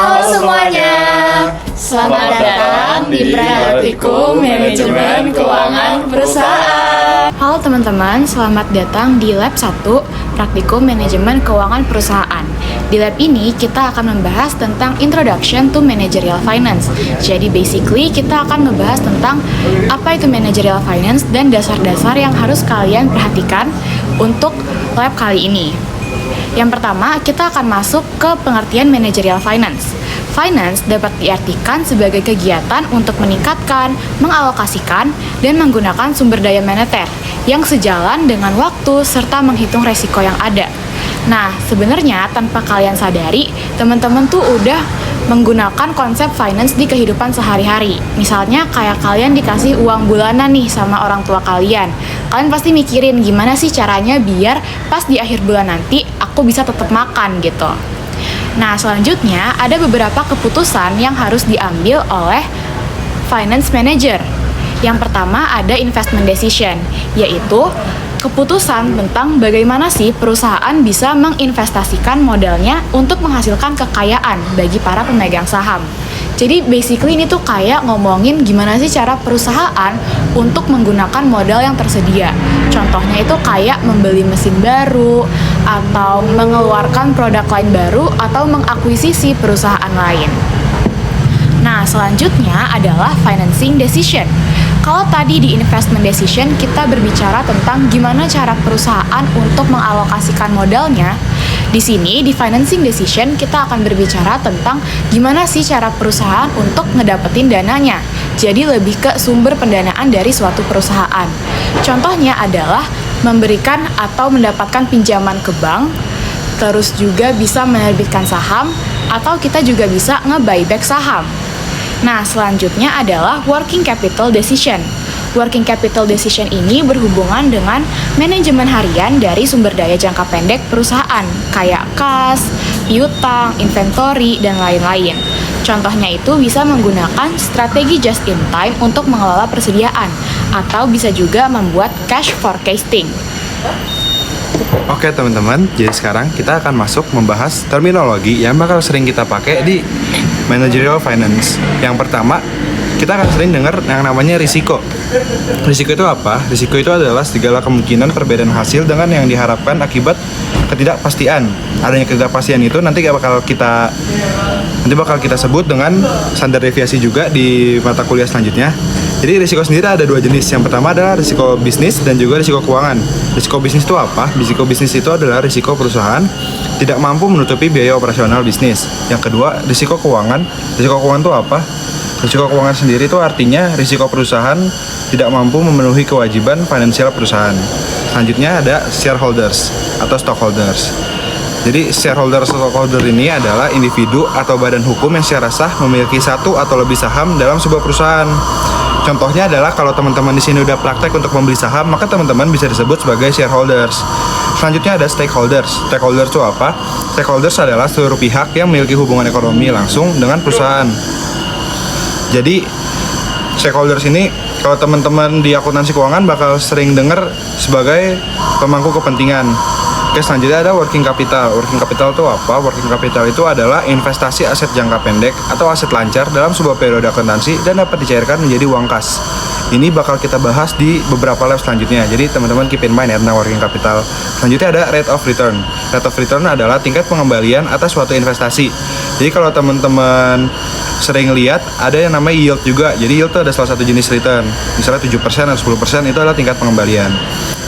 Halo semuanya, selamat datang di Praktikum Manajemen Keuangan Perusahaan. Halo teman-teman, selamat datang di Lab 1 Praktikum Manajemen Keuangan Perusahaan. Di lab ini kita akan membahas tentang Introduction to Managerial Finance. Jadi basically kita akan membahas tentang apa itu Managerial Finance dan dasar-dasar yang harus kalian perhatikan untuk lab kali ini. Yang pertama, kita akan masuk ke pengertian Managerial Finance. Finance dapat diartikan sebagai kegiatan untuk meningkatkan, mengalokasikan, dan menggunakan sumber daya moneter yang sejalan dengan waktu serta menghitung resiko yang ada. Nah, sebenarnya tanpa kalian sadari, teman-teman tuh udah menggunakan konsep finance di kehidupan sehari-hari. Misalnya kayak kalian dikasih uang bulanan nih sama orang tua kalian. Kalian pasti mikirin gimana sih caranya biar pas di akhir bulan nanti aku bisa tetap makan gitu. Nah, selanjutnya ada beberapa keputusan yang harus diambil oleh finance manager. Yang pertama ada investment decision, yaitu keputusan tentang bagaimana sih perusahaan bisa menginvestasikan modalnya untuk menghasilkan kekayaan bagi para pemegang saham. Jadi basically ini tuh kayak ngomongin gimana sih cara perusahaan untuk menggunakan modal yang tersedia. Contohnya itu kayak membeli mesin baru, atau mengeluarkan produk lain baru, atau mengakuisisi perusahaan lain. Nah, selanjutnya adalah financing decision. Kalau tadi di investment decision kita berbicara tentang gimana cara perusahaan untuk mengalokasikan modalnya, di sini di financing decision kita akan berbicara tentang gimana sih cara perusahaan untuk ngedapetin dananya. Jadi lebih ke sumber pendanaan dari suatu perusahaan. Contohnya adalah memberikan atau mendapatkan pinjaman ke bank, terus juga bisa menerbitkan saham, atau kita juga bisa nge-buyback saham. Nah, selanjutnya adalah working capital decision. Working capital decision ini berhubungan dengan manajemen harian dari sumber daya jangka pendek perusahaan, kayak kas, piutang, inventory, dan lain-lain. Contohnya itu bisa menggunakan strategi just in time untuk mengelola persediaan, atau bisa juga membuat cash forecasting. Oke teman-teman, jadi sekarang kita akan masuk membahas terminologi yang bakal sering kita pakai di Managerial Finance. Yang pertama, kita akan sering dengar yang namanya risiko. Risiko itu apa? Risiko itu adalah segala kemungkinan perbedaan hasil dengan yang diharapkan akibat ketidakpastian. Adanya ketidakpastian itu nanti bakal kita sebut dengan standar deviasi juga di mata kuliah selanjutnya. Jadi risiko sendiri ada dua jenis. Yang pertama adalah risiko bisnis dan juga risiko keuangan. Risiko bisnis itu apa? Risiko bisnis itu adalah risiko perusahaan tidak mampu menutupi biaya operasional bisnis. Yang kedua, risiko keuangan. Risiko keuangan itu apa? Risiko keuangan sendiri itu artinya risiko perusahaan tidak mampu memenuhi kewajiban finansial perusahaan. Selanjutnya ada shareholders atau stockholders. Jadi shareholder atau stockholder ini adalah individu atau badan hukum yang secara sah memiliki satu atau lebih saham dalam sebuah perusahaan. Contohnya adalah kalau teman-teman di sini udah praktek untuk membeli saham, maka teman-teman bisa disebut sebagai shareholders. Selanjutnya ada stakeholders. Stakeholders itu apa? Stakeholders adalah seluruh pihak yang memiliki hubungan ekonomi langsung dengan perusahaan. Jadi stakeholders ini kalau teman-teman di akuntansi keuangan bakal sering dengar sebagai pemangku kepentingan. Oke, selanjutnya ada working capital. Working capital itu apa? Working capital itu adalah investasi aset jangka pendek atau aset lancar dalam sebuah periode akuntansi dan dapat dicairkan menjadi uang kas. Ini bakal kita bahas di beberapa lab selanjutnya. Jadi teman-teman keep in mind ya tentang working capital. Selanjutnya ada rate of return. Rate of return adalah tingkat pengembalian atas suatu investasi. Jadi kalau teman-teman sering lihat ada yang namanya yield juga. Jadi yield itu ada salah satu jenis return. Misalnya 7% atau 10% itu adalah tingkat pengembalian.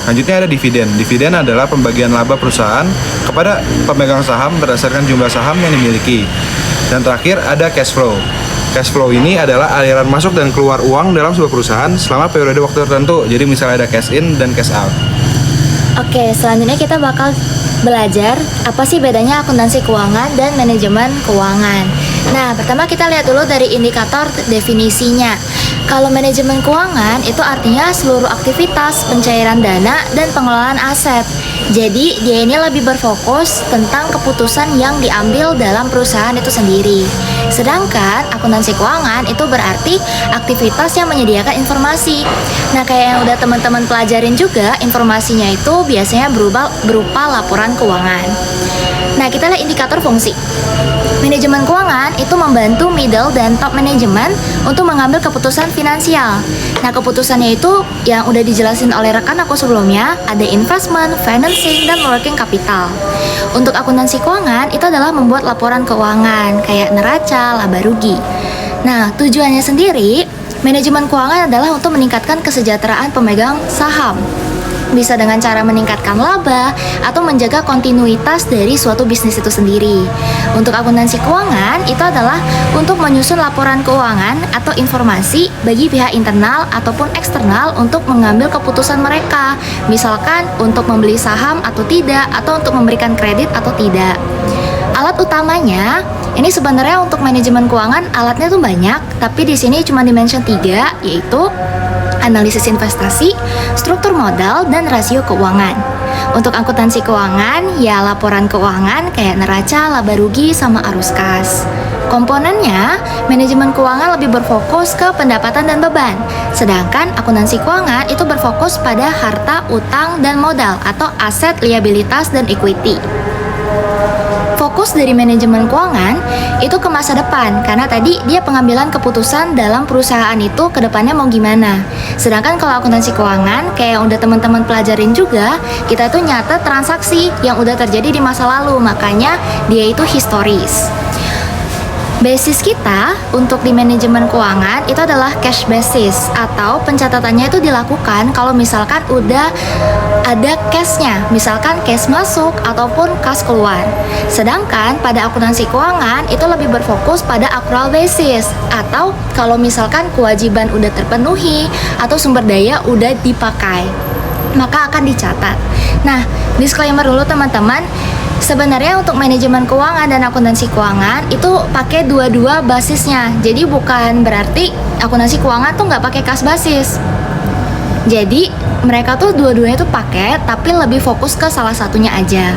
Selanjutnya ada dividen. Dividen adalah pembagian laba perusahaan kepada pemegang saham berdasarkan jumlah saham yang dimiliki. Dan terakhir ada cash flow. Cash flow ini adalah aliran masuk dan keluar uang dalam sebuah perusahaan selama periode waktu tertentu. Jadi misalnya ada cash in dan cash out. Oke, selanjutnya kita bakal belajar apa sih bedanya akuntansi keuangan dan manajemen keuangan. Nah, pertama kita lihat dulu dari indikator definisinya. Kalau manajemen keuangan itu artinya seluruh aktivitas pencairan dana dan pengelolaan aset. Jadi dia ini lebih berfokus tentang keputusan yang diambil dalam perusahaan itu sendiri. Sedangkan akuntansi keuangan itu berarti aktivitas yang menyediakan informasi. Nah, kayak yang udah teman-teman pelajarin juga, informasinya itu biasanya berupa laporan keuangan. Nah, kita lihat indikator fungsi. Manajemen keuangan itu membantu middle dan top manajemen untuk mengambil keputusan finansial. Nah, keputusannya itu yang udah dijelasin oleh rekan aku sebelumnya, ada investment, financing, dan working capital. Untuk akuntansi keuangan itu adalah membuat laporan keuangan kayak neraca, laba rugi. Nah, tujuannya sendiri, manajemen keuangan adalah untuk meningkatkan kesejahteraan pemegang saham. Bisa dengan cara meningkatkan laba atau menjaga kontinuitas dari suatu bisnis itu sendiri. Untuk akuntansi keuangan itu adalah untuk menyusun laporan keuangan atau informasi bagi pihak internal ataupun eksternal untuk mengambil keputusan mereka. Misalkan untuk membeli saham atau tidak, atau untuk memberikan kredit atau tidak. Alat utamanya ini sebenarnya untuk manajemen keuangan alatnya tuh banyak, tapi di sini cuma di-mention 3, yaitu analisis investasi, struktur modal, dan rasio keuangan. Untuk akuntansi keuangan, ya laporan keuangan kayak neraca, laba rugi, sama arus kas. Komponennya, manajemen keuangan lebih berfokus ke pendapatan dan beban, sedangkan akuntansi keuangan itu berfokus pada harta, utang, dan modal atau aset, liabilitas, dan equity. Fokus dari manajemen keuangan itu ke masa depan, karena tadi dia pengambilan keputusan dalam perusahaan itu ke depannya mau gimana. Sedangkan kalau akuntansi keuangan, kayak yang udah teman-teman pelajarin juga, kita tuh nyata transaksi yang udah terjadi di masa lalu, makanya dia itu historis. Basis kita untuk di manajemen keuangan itu adalah cash basis, atau pencatatannya itu dilakukan kalau misalkan udah ada cashnya, misalkan cash masuk ataupun cash keluar. Sedangkan pada akuntansi keuangan itu lebih berfokus pada accrual basis, atau kalau misalkan kewajiban udah terpenuhi atau sumber daya udah dipakai, maka akan dicatat. Nah, disclaimer dulu teman-teman. Sebenarnya untuk manajemen keuangan dan akuntansi keuangan itu pakai dua-dua basisnya. Jadi bukan berarti akuntansi keuangan tuh nggak pakai kas basis. Jadi mereka tuh dua-duanya tuh pakai, tapi lebih fokus ke salah satunya aja.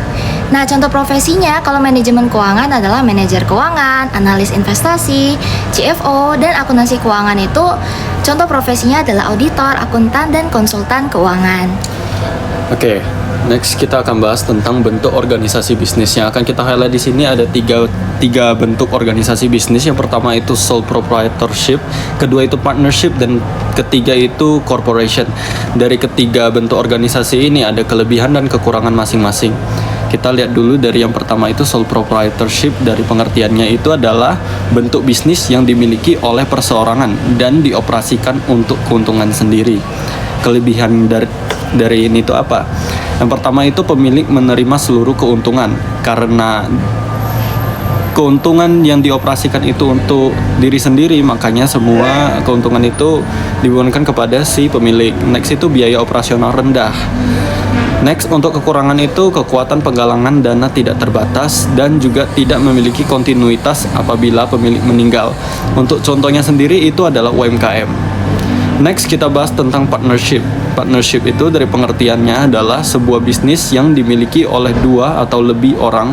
Nah, contoh profesinya kalau manajemen keuangan adalah manajer keuangan, analis investasi, CFO, dan akuntansi keuangan itu contoh profesinya adalah auditor, akuntan, dan konsultan keuangan. Oke, next kita akan bahas tentang bentuk organisasi bisnis. Yang akan kita highlight di sini ada tiga bentuk organisasi bisnis. Yang pertama itu sole proprietorship, kedua itu partnership, dan ketiga itu corporation. Dari ketiga bentuk organisasi ini ada kelebihan dan kekurangan masing-masing. Kita lihat dulu dari yang pertama itu sole proprietorship. Dari pengertiannya itu adalah bentuk bisnis yang dimiliki oleh perseorangan dan dioperasikan untuk keuntungan sendiri. Kelebihan dari ini itu apa? Yang pertama itu pemilik menerima seluruh keuntungan, karena keuntungan yang dioperasikan itu untuk diri sendiri, makanya semua keuntungan itu dibebankan kepada si pemilik. Next itu biaya operasional rendah. Next, untuk kekurangan itu kekuatan penggalangan dana tidak terbatas dan juga tidak memiliki kontinuitas apabila pemilik meninggal. Untuk contohnya sendiri itu adalah UMKM. Next, kita bahas tentang partnership. Partnership itu dari pengertiannya adalah sebuah bisnis yang dimiliki oleh dua atau lebih orang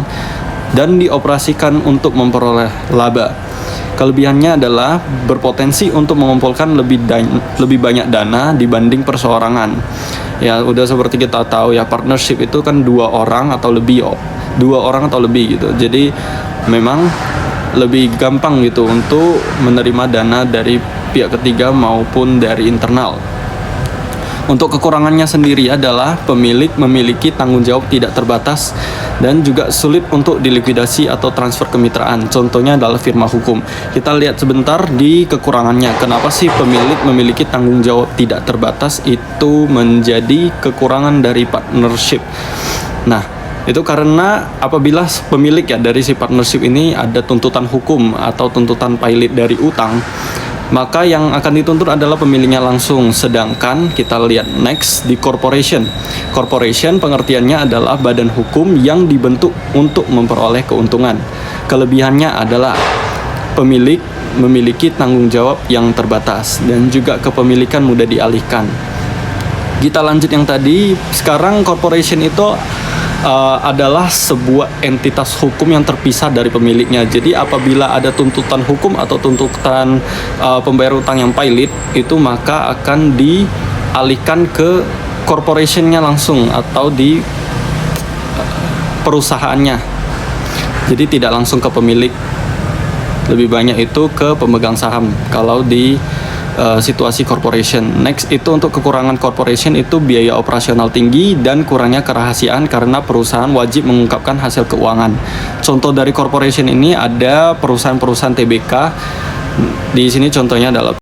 dan dioperasikan untuk memperoleh laba. Kelebihannya adalah berpotensi untuk mengumpulkan lebih banyak dana dibanding perseorangan. Ya, udah seperti kita tahu ya, partnership itu kan dua orang atau lebih gitu. Jadi memang lebih gampang gitu untuk menerima dana dari pihak ketiga maupun dari internal. Untuk kekurangannya sendiri adalah pemilik memiliki tanggung jawab tidak terbatas dan juga sulit untuk dilikuidasi atau transfer kemitraan. Contohnya adalah firma hukum. Kita lihat sebentar di kekurangannya. Kenapa sih pemilik memiliki tanggung jawab tidak terbatas itu menjadi kekurangan dari partnership? Nah, itu karena apabila pemilik ya dari si partnership ini ada tuntutan hukum atau tuntutan pilot dari utang, maka yang akan dituntut adalah pemiliknya langsung. Sedangkan kita lihat next di corporation. Corporation pengertiannya adalah badan hukum yang dibentuk untuk memperoleh keuntungan. Kelebihannya adalah pemilik memiliki tanggung jawab yang terbatas dan juga kepemilikan mudah dialihkan. Kita lanjut yang tadi. Sekarang corporation itu adalah sebuah entitas hukum yang terpisah dari pemiliknya. Jadi apabila ada tuntutan hukum atau tuntutan pembayar utang yang pilot itu, maka akan dialihkan ke corporationnya langsung atau di perusahaannya. Jadi tidak langsung ke pemilik, lebih banyak itu ke pemegang saham kalau di situasi corporation. Next itu untuk kekurangan corporation itu biaya operasional tinggi dan kurangnya kerahasiaan karena perusahaan wajib mengungkapkan hasil keuangan. Contoh dari corporation ini ada perusahaan-perusahaan TBK. Di sini contohnya adalah